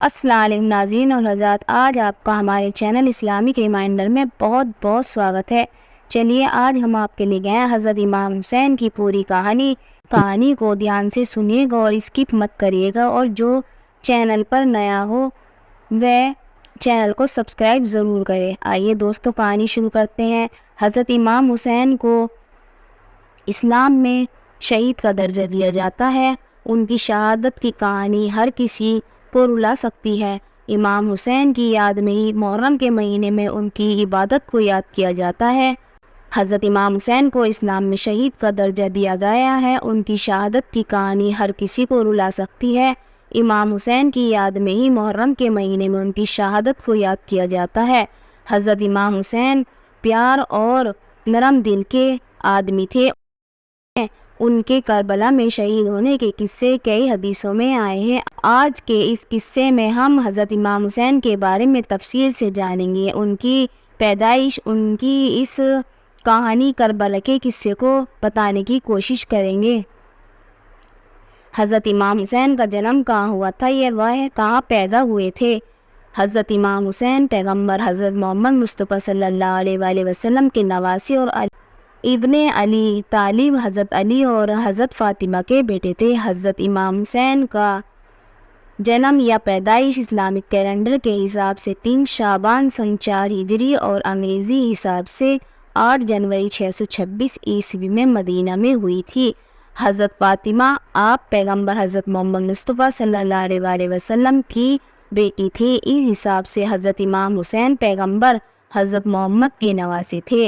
السلام علیکم ناظرین اور حضرات، آج آپ کا ہمارے چینل اسلامک ریمائنڈر میں بہت بہت سواگت ہے۔ چلیے آج ہم آپ کے لیے گئے ہیں حضرت امام حسین کی پوری کہانی کو دھیان سے سنیے گا اور اسکپ مت کریے گا، اور جو چینل پر نیا ہو وہ چینل کو سبسکرائب ضرور کرے۔ آئیے دوستو کہانی شروع کرتے ہیں۔ حضرت امام حسین کو اسلام میں شہید کا درجہ دیا جاتا ہے۔ ان کی شہادت کی کہانی ہر کسی کو رلا سکتی ہے۔ امام حسین کی یاد میں ہی محرم کے مہینے میں ان کی عبادت کو یاد کیا جاتا ہے۔ حضرت امام حسین کو اسلام میں شہید کا درجہ دیا گیا ہے۔ ان کی شہادت کی کہانی ہر کسی کو رلا سکتی ہے۔ امام حسین کی یاد میں ہی محرم کے مہینے میں ان کی شہادت کو یاد کیا جاتا ہے۔ حضرت امام حسین پیار اور نرم دل کے آدمی تھے۔ ان کے کربلا میں شہید ہونے کے قصے کئی حدیثوں میں آئے ہیں۔ آج کے اس قصے میں ہم حضرت امام حسین کے بارے میں تفصیل سے جانیں گے۔ ان کی پیدائش، ان کی اس کہانی کربلا کے قصے کو بتانے کی کوشش کریں گے۔ حضرت امام حسین کا جنم کہاں ہوا تھا، یہ وہ کہاں پیدا ہوئے تھے۔ حضرت امام حسین پیغمبر حضرت محمد مصطفیٰ صلی اللہ علیہ وآلہ وسلم کے نواسے اور ابن علی طالب حضرت علی اور حضرت فاطمہ کے بیٹے تھے۔ حضرت امام حسین کا جنم یا پیدائش اسلامک کیلنڈر کے حساب سے 3 شعبان سن 4 ہجری اور انگریزی حساب سے 8 جنوری 626 عیسوی میں مدینہ میں ہوئی تھی۔ حضرت فاطمہ آپ پیغمبر حضرت محمد مصطفیٰ صلی اللہ علیہ وآلہ وسلم کی بیٹی تھی۔ اس حساب سے حضرت امام حسین پیغمبر حضرت محمد کے نواسے تھے۔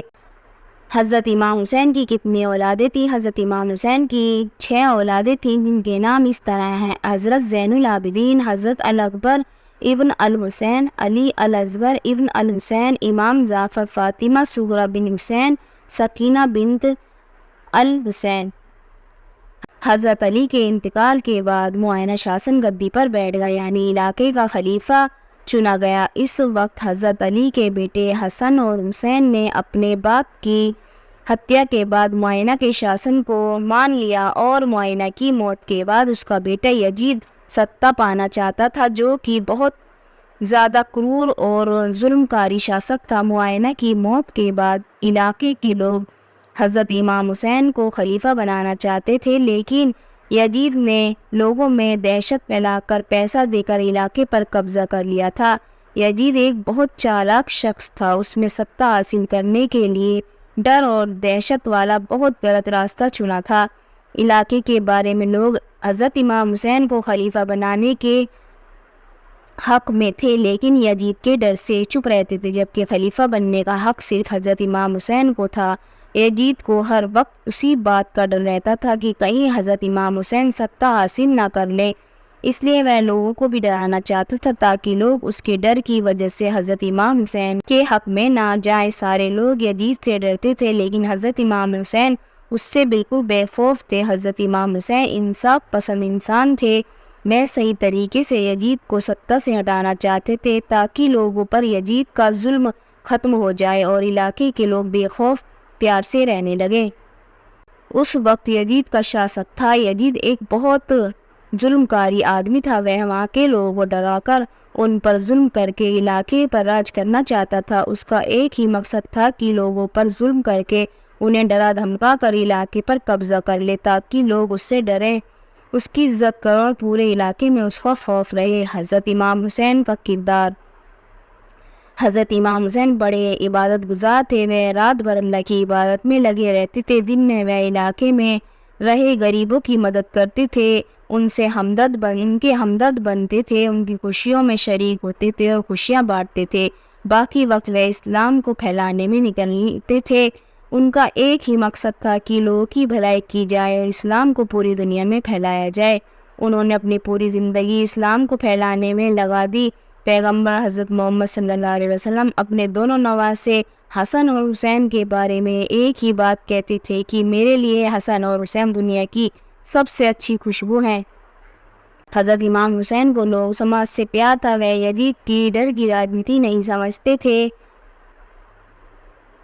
حضرت امام حسین کی کتنی اولادیں تھیں؟ حضرت امام حسین کی 6 اولادیں تھیں، جن کے نام اس طرح ہیں: حضرت زین العابدین، حضرت الاکبر ابن الحسین، علی الاصغر ابن الحسین، امام جعفر، فاطمہ صغریٰ بن حسین، سکینہ بنت الحسین۔ حضرت علی کے انتقال کے بعد معینہ شاسن گدی پر بیٹھ گیا، یعنی علاقے کا خلیفہ چنا گیا۔ اس وقت حضرت علی کے بیٹے حسن اور حسین نے اپنے باپ کی ہتیا کے بعد معینہ کے شاسن کو مان لیا، اور معینہ کی موت کے بعد اس کا بیٹا یزید سطح پانا چاہتا تھا، جو کہ بہت زیادہ کرور اور ظلم کاری شاسک تھا۔ معینہ کی موت کے بعد علاقے کے لوگ حضرت امام حسین کو خلیفہ بنانا چاہتے تھے، لیکن یزید نے لوگوں میں دہشت پھیلا کر پیسہ دے کر علاقے پر قبضہ کر لیا تھا۔ یزید ایک بہت چالاک شخص تھا۔ اس میں سطح حاصل کرنے کے لیے ڈر اور دہشت والا بہت غلط راستہ چنا تھا۔ علاقے کے بارے میں لوگ حضرت امام حسین کو خلیفہ بنانے کے حق میں تھے، لیکن یزید کے ڈر سے چپ رہتے تھے، جبکہ خلیفہ بننے کا حق صرف حضرت امام حسین کو تھا۔ یزید کو ہر وقت اسی بات کا ڈر رہتا تھا کہ کہیں حضرت امام حسین سطح حاصل نہ کر لے، اس لیے وہ لوگوں کو بھی ڈرانا چاہتا تھا تاکہ لوگ اس کے ڈر کی وجہ سے حضرت امام حسین کے حق میں نہ جائیں۔ سارے لوگ یزید سے ڈرتے تھے، لیکن حضرت امام حسین اس سے بالکل بے خوف تھے۔ حضرت امام حسین انصاف پسند انسان تھے۔ وہ صحیح طریقے سے یزید کو سطح سے ہٹانا چاہتے تھے تاکہ لوگوں پر یزید کا ظلم ختم ہو جائے اور علاقے کے لوگ بے خوف پیار سے رہنے لگے۔ اس وقت یزید کا شاسک تھا۔ یزید ایک بہت ظلم کاری آدمی تھا۔ وہ وہاں کے لوگوں کو ڈرا کر ان پر ظلم کر کے علاقے پر راج کرنا چاہتا تھا۔ اس کا ایک ہی مقصد تھا کہ لوگوں پر ظلم کر کے انہیں ڈرا دھمکا کر علاقے پر قبضہ کر لے تاکہ لوگ اس سے ڈریں، اس کی عزت کریں اور پورے علاقے میں اس کا خوف رہے۔ حضرت امام حسین کا کردار۔ حضرت امام حسین بڑے عبادت گزار تھے۔ وہ رات بھر اللہ کی عبادت میں لگے رہتے تھے۔ دن میں وہ علاقے میں رہے غریبوں کی مدد کرتے تھے، ان کے ہمدرد بنتے تھے، ان کی خوشیوں میں شریک ہوتے تھے اور خوشیاں بانٹتے تھے۔ باقی وقت وہ اسلام کو پھیلانے میں نکلتے تھے۔ ان کا ایک ہی مقصد تھا کہ لوگوں کی بھلائی کی جائے اور اسلام کو پوری دنیا میں پھیلایا جائے۔ انہوں نے اپنی پوری زندگی اسلام کو پھیلانے میں لگا دی۔ پیغمبر حضرت محمد صلی اللہ علیہ وسلم اپنے دونوں نواسے حسن اور حسین کے بارے میں ایک ہی بات کہتے تھے کہ میرے لیے حسن اور حسین دنیا کی سب سے اچھی خوشبو ہیں۔ حضرت امام حسین کو لوگ سماج سے پیار تھا۔ وہ یزید کی ڈر کی راجنیتی نہیں سمجھتے تھے۔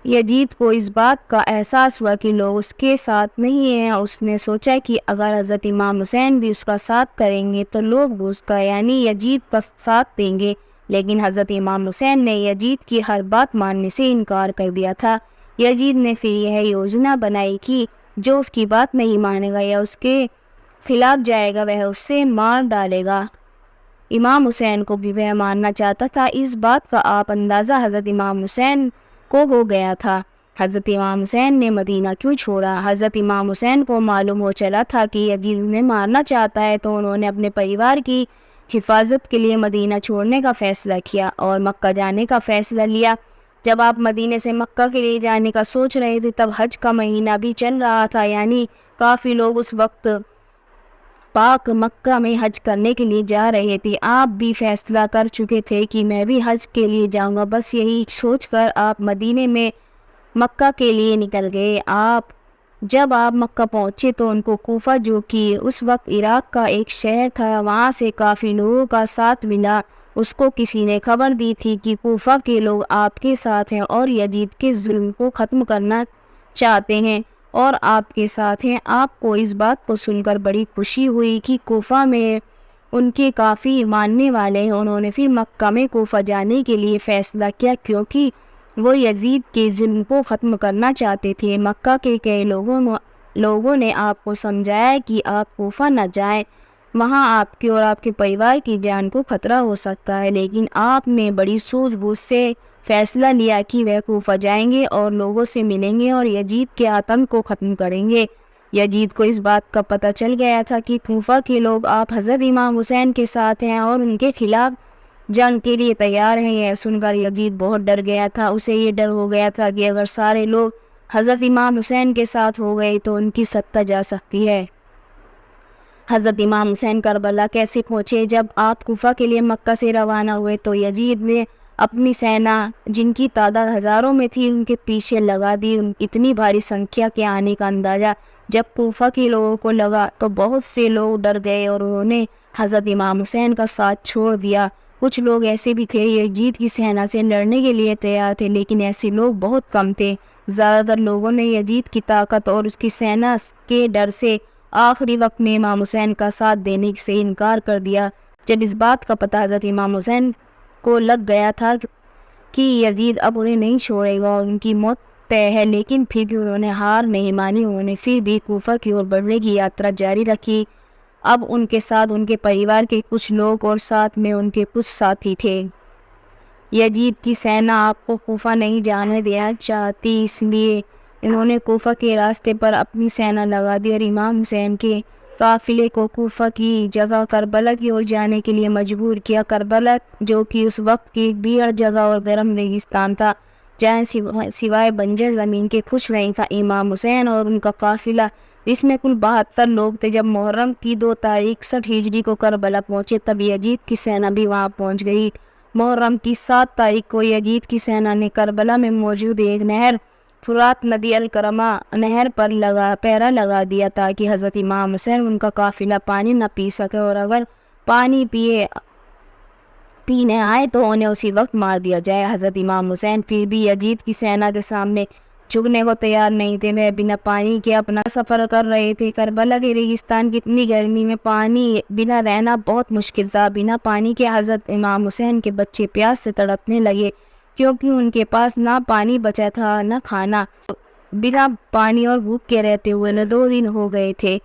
یزید کو اس بات کا احساس ہوا کہ لوگ اس کے ساتھ نہیں ہیں۔ اس نے سوچا کہ اگر حضرت امام حسین بھی اس کا ساتھ کریں گے تو لوگ بھی اس کا یعنی یزید کا ساتھ دیں گے، لیکن حضرت امام حسین نے یزید کی ہر بات ماننے سے انکار کر دیا تھا۔ یزید نے پھر یہ یوجنا بنائی کہ جو اس کی بات نہیں مانے گا یا اس کے خلاف جائے گا وہ اسے مار ڈالے گا۔ امام حسین کو بھی وہ مارنا چاہتا تھا۔ اس بات کا آپ اندازہ حضرت امام حسین کو ہو گیا تھا۔ حضرت امام حسین نے مدینہ کیوں چھوڑا؟ حضرت امام حسین کو معلوم ہو چلا تھا کہ یزید انہیں مارنا چاہتا ہے، تو انہوں نے اپنے پریوار کی حفاظت کے لیے مدینہ چھوڑنے کا فیصلہ کیا اور مکہ جانے کا فیصلہ لیا۔ جب آپ مدینے سے مکہ کے لیے جانے کا سوچ رہے تھے تب حج کا مہینہ بھی چل رہا تھا، یعنی کافی لوگ اس وقت پاک مکہ میں حج کرنے کے لیے جا رہے تھے۔ آپ بھی فیصلہ کر چکے تھے کہ میں بھی حج کے لیے جاؤں گا۔ بس یہی سوچ کر آپ مدینے میں مکہ کے لیے نکل گئے۔ جب آپ مکہ پہنچے تو ان کو کوفہ، جو کہ اس وقت عراق کا ایک شہر تھا، وہاں سے کافی لوگوں کا ساتھ ملا۔ اس کو کسی نے خبر دی تھی کہ کوفہ کے لوگ آپ کے ساتھ ہیں اور یزید کے ظلم کو ختم کرنا چاہتے ہیں اور آپ کے ساتھ ہیں۔ آپ کو اس بات کو سن کر بڑی خوشی ہوئی کہ کوفہ میں ان کے کافی ماننے والے ہیں۔ انہوں نے پھر مکہ میں کوفہ جانے کے لیے فیصلہ کیا کیونکہ وہ یزید کے ظلم کو ختم کرنا چاہتے تھے۔ مکہ کے کئی لوگوں نے آپ کو سمجھایا کہ آپ کوفہ نہ جائیں، وہاں آپ کے اور آپ کے پریوار کی جان کو خطرہ ہو سکتا ہے، لیکن آپ نے بڑی سوجھ بوجھ سے فیصلہ لیا کہ وہ کوفہ جائیں گے اور لوگوں سے ملیں گے اور یزید کے آتنک کو ختم کریں گے۔ یزید کو اس بات کا پتہ چل گیا تھا کہ کوفہ کے لوگ آپ حضرت امام حسین کے ساتھ ہیں اور ان کے خلاف جنگ کے لیے تیار ہیں۔ یہ سن کر یزید بہت ڈر گیا تھا۔ اسے یہ ڈر ہو گیا تھا کہ اگر سارے لوگ حضرت امام حسین کے ساتھ ہو گئے تو ان کی ستہ جا سکتی ہے۔ حضرت امام حسین کربلا کیسے پہنچے؟ جب آپ کوفہ کے لیے مکہ سے روانہ ہوئے تو یزید نے اپنی سینا، جن کی تعداد ہزاروں میں تھی، ان کے پیچھے لگا دی۔ اتنی بھاری سنکھیا کے آنے کا اندازہ جب کوفہ کے لوگوں کو لگا تو بہت سے لوگ ڈر گئے اور انہوں نے حضرت امام حسین کا ساتھ چھوڑ دیا۔ کچھ لوگ ایسے بھی تھے یزید کی سینا سے لڑنے کے لیے تیار تھے، لیکن ایسے لوگ بہت کم تھے۔ زیادہ تر لوگوں نے یزید کی طاقت اور اس کی سینا کے ڈر سے آخری وقت میں امام حسین کا ساتھ دینے سے انکار کر دیا۔ جب اس بات کا پتہ حضرت امام حسین کو لگ گیا تھا کہ یزید اب انہیں نہیں چھوڑے گا اور ان کی موت طے ہے، لیکن پھر بھی انہوں نے ہار نہیں مانی۔ انہوں نے پھر بھی کوفہ کی اور بڑھنے کی یاترا جاری رکھی۔ اب ان کے ساتھ ان کے پریوار کے کچھ لوگ اور ساتھ میں ان کے کچھ ساتھی تھے۔ یزید کی سینا آپ کو کوفہ نہیں جانے دینا چاہتی، اس لیے انہوں نے کوفہ کے راستے پر اپنی سینا لگا دی اور امام حسین کے قافلے کو کوفہ کی جگہ کربلا کی اور جانے کے لیے مجبور کیا۔ کربلا، جو کہ اس وقت کی ایک بیڑ جگہ اور گرم ریگستان تھا جہاں سوائے بنجر زمین کے کچھ نہیں تھا، امام حسین اور ان کا قافلہ جس میں کل 72 لوگ تھے، جب محرم کی 2 تاریخ 61 ہجری کو کربلا پہنچے تب یزید کی سینا بھی وہاں پہنچ گئی۔ محرم کی 7 تاریخ کو یزید کی سینا نے کربلا میں موجود ایک نہر، فرات ندی الکرمہ نہر پر پہرا لگا دیا تاکہ حضرت امام حسین ان کا قافلہ پانی نہ پی سکے اور اگر پانی پینے آئے تو انہیں اسی وقت مار دیا جائے۔ حضرت امام حسین پھر بھی یزید کی سینا کے سامنے جھکنے کو تیار نہیں تھے۔ وہ بنا پانی کے اپنا سفر کر رہے تھے۔ کربلا کے ریگستان کی اتنی گرمی میں پانی بنا رہنا بہت مشکل تھا۔ بنا پانی کے حضرت امام حسین کے بچے پیاس سے تڑپنے لگے کیونکہ ان کے پاس نہ پانی بچا تھا نہ کھانا۔ بنا پانی اور بھوک کے رہتے ہوئے 2 دن ہو گئے تھے۔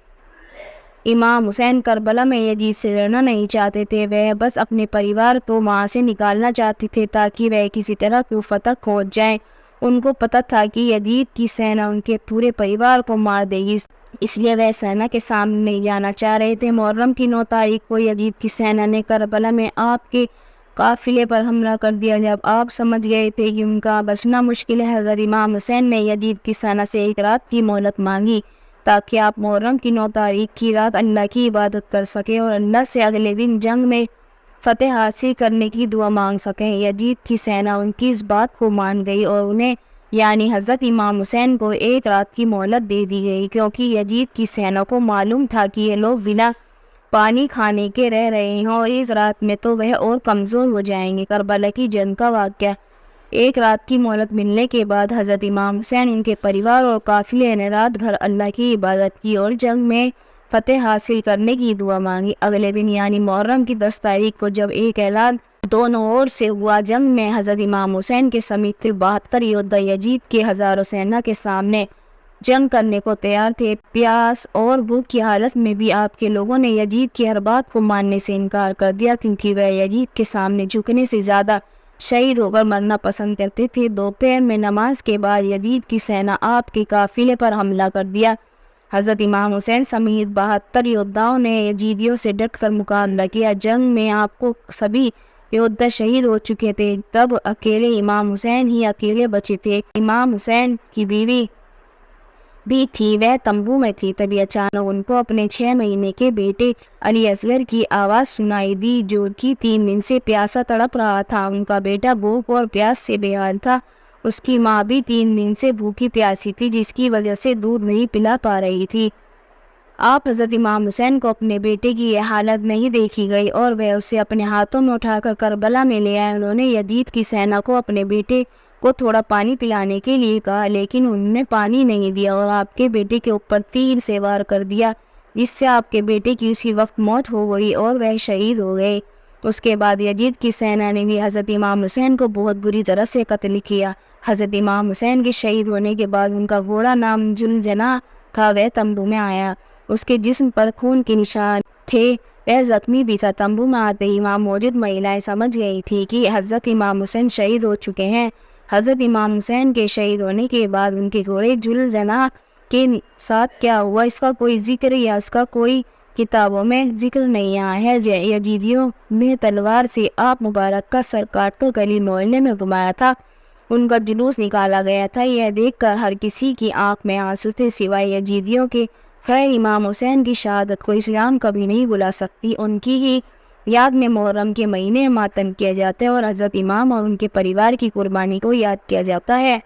امام حسین کربلا میں یزید سے لڑنا نہیں چاہتے تھے، وہ بس اپنے پریوار کو وہاں سے نکالنا چاہتے تھے تاکہ وہ کسی طرح کوفہ تک پہنچ جائیں۔ ان کو پتہ تھا کہ یزید کی سینا ان کے پورے پریوار کو مار دے گی، اس لیے وہ سینا کے سامنے نہیں جانا چاہ رہے تھے۔ محرم کی 9 تاریخ کو یزید کی سینا نے کربلا میں آپ کے قافلے پر حملہ کر دیا۔ جب آپ سمجھ گئے تھے کہ ان کا بچنا مشکل ہے، حضرت امام حسین نے یزید کی سینا سے 1 رات کی مہلت مانگی تاکہ آپ محرم کی 9 تاریخ کی رات اللہ کی عبادت کر سکیں اور اللہ سے اگلے دن جنگ میں فتح حاصل کرنے کی دعا مانگ سکیں۔ یزید کی سینا ان کی اس بات کو مان گئی اور انہیں یعنی حضرت امام حسین کو 1 رات کی مہلت دے دی گئی، کیونکہ یزید کی سینا کو معلوم تھا کہ یہ لوگ بنا پانی کھانے کے رہ رہے ہیں اور اس رات میں تو وہ اور کمزور ہو جائیں گے۔ کربلا کی جنگ کا واقعہ ایک رات کی مہلت ملنے کے بعد حضرت امام حسین ان کے پریوار اور قافلے نے رات بھر اللہ کی عبادت کی اور جنگ میں فتح حاصل کرنے کی دعا مانگی۔ اگلے دن یعنی محرم کی 10 تاریخ کو جب ایک اعلان دونوں اور سے ہوا، جنگ میں حضرت امام حسین کے سمیت 72 یودھا یزید کے ہزاروں سینا کے سامنے جنگ کرنے کو تیار تھے۔ پیاس اور بھوک کی حالت میں بھی آپ کے لوگوں نے یزید کی ہر بات کو ماننے سے انکار کر دیا، کیونکہ وہ یزید کے سامنے جھکنے سے زیادہ شہید ہو کر مرنا پسند کرتے تھے۔ دوپہر میں نماز کے بعد یزید کی سینا آپ کے قافلے پر حملہ کر دیا۔ حضرت امام حسین سمیت 72 یودھاؤں نے یزیدیوں سے ڈٹ کر مقابلہ کیا۔ جنگ میں آپ کو سبھی یودھا شہید ہو چکے تھے، تب اکیلے امام حسین ہی اکیلے بچے تھے۔ امام حسین کی بیوی بھی تھی، وہ تمبو میں تھی۔ تبھی اچانک ان کو اپنے 6 مہینے کے بیٹے علی اصغر کی آواز سنائی دی، جو کہ 3 دن سے پیاسا تڑپ رہا تھا۔ ان کا بیٹا بھوک اور پیاس سے بے حال تھا، اس کی ماں بھی 3 دن سے بھوکی پیاسی تھی، جس کی وجہ سے دودھ نہیں پلا پا رہی تھی۔ آپ حضرت امام حسین کو اپنے بیٹے کی یہ حالت نہیں دیکھی گئی اور وہ اسے اپنے ہاتھوں میں اٹھا کر کربلا میں لے آئے۔ انہوں نے یزید کی سینا کو اپنے بیٹے کو تھوڑا پانی پلانے کے لیے کہا، لیکن انہوں نے پانی نہیں دیا اور آپ کے بیٹے کے اوپر تیر سے وار کر دیا، جس سے آپ کے بیٹے کی اسی وقت موت ہو گئی اور وہ شہید ہو گئے۔ اس کے بعد یزید کی سینا نے بھی حضرت امام حسین کو بہت بری طرح سے قتل کیا۔ حضرت امام حسین کے شہید ہونے کے بعد ان کا گھوڑا نام ذوالجناح تھا، وہ تمبو میں آیا۔ اس کے جسم پر خون کے نشان تھے، وہ زخمی بھی تھا۔ تمبو میں آتے ہی وہاں موجود مہیلائیں سمجھ گئی تھی کہ حضرت امام حسین شہید ہو چکے ہیں۔ حضرت امام حسین کے شہید ہونے کے بعد ان کے گھوڑے ذوالجناح کے ساتھ کیا ہوا، اس کا کوئی ذکر یا اس کا کوئی کتابوں میں ذکر نہیں آیا ہے۔ یزیدیوں نے تلوار سے آپ مبارک کا سر کاٹ کر گلی محلے میں گھمایا تھا، ان کا جلوس نکالا گیا تھا۔ یہ دیکھ کر ہر کسی کی آنکھ میں آنسو تھے سوائے یزیدیوں کے۔ خیر، امام حسین کی شہادت کو اسلام کبھی نہیں بھلا سکتی۔ ان کی ہی یاد میں محرم کے مہینے میں ماتم کیا جاتا ہے اور حضرت امام اور ان کے پریوار کی قربانی کو یاد کیا جاتا ہے۔